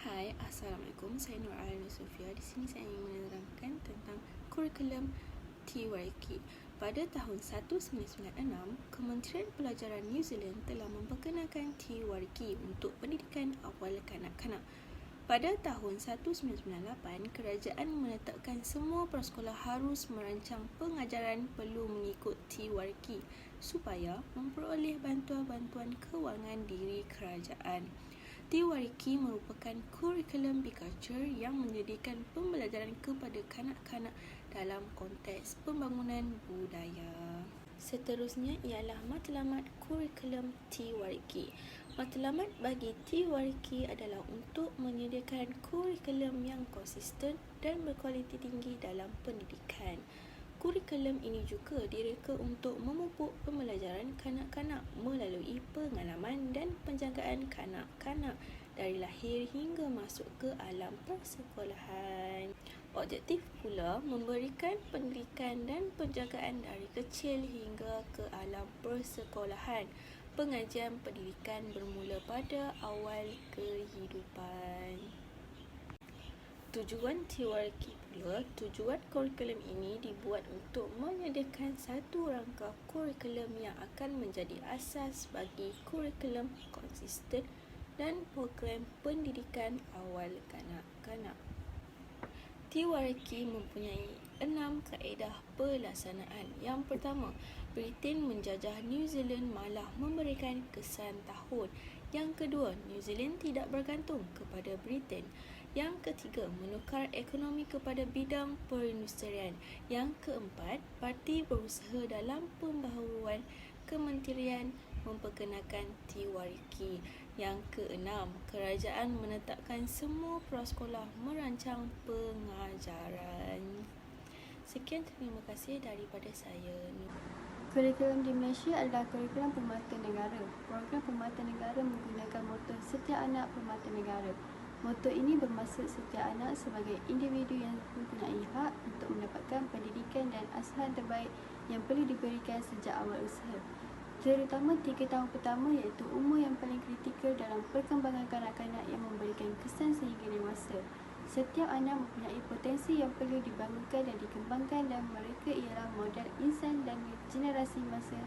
Hai, Assalamualaikum. Saya Nur Aina Sofia. Di sini saya ingin menerangkan tentang kurikulum TYK. Pada tahun 1996, Kementerian Pelajaran New Zealand telah memperkenalkan TYK untuk pendidikan awal kanak-kanak. Pada tahun 1998, kerajaan menetapkan semua prasekolah harus merancang pengajaran perlu mengikut TYK supaya memperoleh bantuan-bantuan kewangan diri kerajaan. TYK merupakan kurikulum Biculture yang menyediakan pembelajaran kepada kanak-kanak dalam konteks pembangunan budaya. Seterusnya ialah matlamat kurikulum TYK. Matlamat bagi TYK adalah untuk menyediakan kurikulum yang konsisten dan berkualiti tinggi dalam pendidikan. Kurikulum ini juga direka untuk memupuk pembelajaran kanak-kanak melalui pengalaman dan penjagaan kanak-kanak dari lahir hingga masuk ke alam persekolahan. Objektif pula memberikan pendidikan dan penjagaan dari kecil hingga ke alam persekolahan. Pengajian pendidikan bermula pada awal kehidupan. Tujuan TYK pula, tujuan kurikulum ini dibuat untuk menyediakan satu rangka kurikulum yang akan menjadi asas bagi kurikulum konsisten dan program pendidikan awal kanak-kanak. TYK mempunyai 6 kaedah pelaksanaan. Yang pertama, Britain menjajah New Zealand malah memberikan kesan tahun. Yang kedua, New Zealand tidak bergantung kepada Britain. Yang ketiga, menukar ekonomi kepada bidang perindustrian. Yang keempat, parti berusaha dalam pembaharuan kementerian memperkenalkan TYK. Yang keenam, kerajaan menetapkan semua prasekolah merancang pengajaran. Sekian, terima kasih daripada saya. Kurikulum di Malaysia adalah kurikulum permata negara. Program permata negara menggunakan moto setiap anak permata negara. Moto ini bermaksud setiap anak sebagai individu yang mempunyai hak untuk mendapatkan pendidikan dan asuhan terbaik yang perlu diberikan sejak awal usaha. Terutama 3 tahun pertama iaitu umur yang paling kritikal dalam perkembangan kanak-kanak yang memberikan kesan sehingga dewasa. Setiap anak mempunyai potensi yang perlu dibangunkan dan dikembangkan dan mereka ialah modal insan dan generasi masa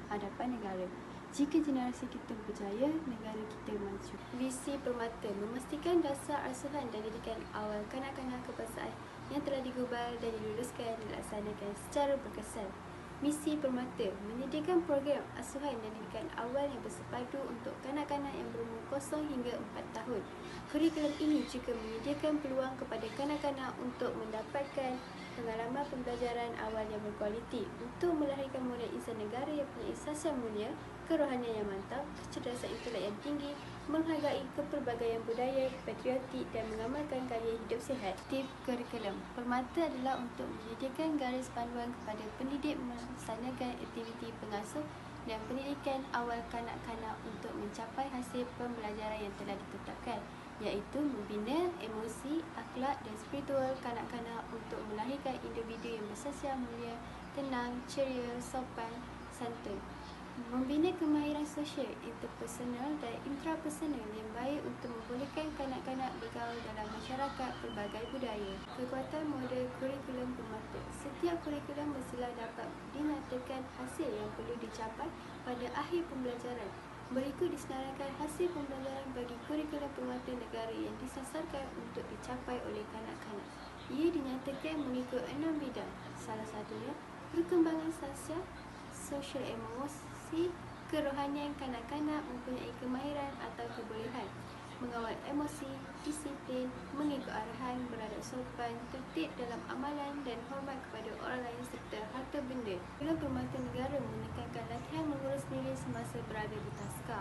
hadapan negara. Jika generasi kita berjaya, negara kita maju. Visi permata memastikan dasar asuhan dan didikan awal kanak-kanak kebangsaan yang telah digubal dan diluluskan dilaksanakan secara berkesan. Misi permata menyediakan program asuhan dan didikan awal yang bersepadu untuk kanak-kanak yang berumur 0 hingga 4 tahun. Kurikulum ini juga menyediakan peluang kepada kanak-kanak untuk mendapatkan pengalaman pembelajaran awal yang berkualiti untuk melahirkan model insan negara yang punya asas yang mulia, kerohanian yang mantap, kecerdasan intelek yang tinggi, menghargai kepelbagaian budaya, patriotik dan mengamalkan gaya hidup sihat. Tip kurikulum permata adalah untuk menyediakan garis panduan kepada pendidik melaksanakan aktiviti pengasuh dan pendidikan awal kanak-kanak untuk mencapai hasil pembelajaran yang telah ditetapkan, iaitu membina emosi, akhlak dan spiritual kanak-kanak untuk melahirkan individu yang bersosial mulia, tenang, ceria, sopan, santun. Membina kemahiran sosial, interpersonal dan intrapersonal yang baik untuk membolehkan kanak-kanak bergaul dalam masyarakat berbagai budaya. Kekuatan model kurikulum permata. Setiap kurikulum mestilah dapat dinyatakan hasil yang perlu dicapai pada akhir pembelajaran. Berikut disenaraikan hasil pembelajaran bagi kurikulum permata negara yang disasarkan untuk dicapai oleh kanak-kanak. Ia dinyatakan mengikut 6 bidang. Salah satunya, perkembangan sosial emosi, kerohanian kanak-kanak mempunyai kemahiran atau kebolehan, mengawal emosi, disiplin, mengikut arahan, beradab sopan, tertib dalam amalan dan hormat kepada orang lain serta harta benda. Kurikulum permata negara menekankan latihan mengurus diri semasa berada di taska.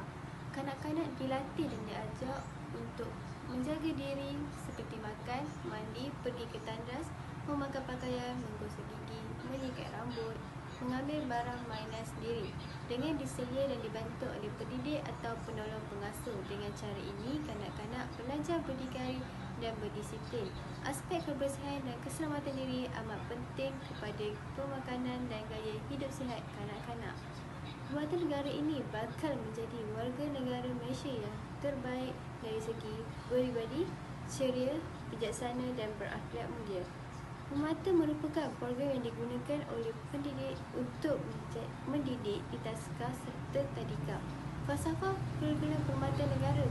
Kanak-kanak dilatih dan diajar untuk menjaga diri seperti makan, mandi, pergi ke tandas, memakai pakaian, menggosok gigi, menyikat rambut, mengambil barang mainan sendiri dengan diselia dan dibantu oleh pendidik atau penolong pengasuh. Dengan cara ini, kanak-kanak belajar berdikari dan berdisiplin. Aspek kebersihan dan keselamatan diri amat penting kepada pemakanan dan gaya hidup sihat kanak-kanak. Permata negara ini bakal menjadi warga negara Malaysia yang terbaik dari segi peribadi, ceria, bijaksana dan berakhlak mulia. Permata merupakan program yang digunakan oleh pendidik untuk mendidik di taska serta tadika. Falsafah kurikulum permata negara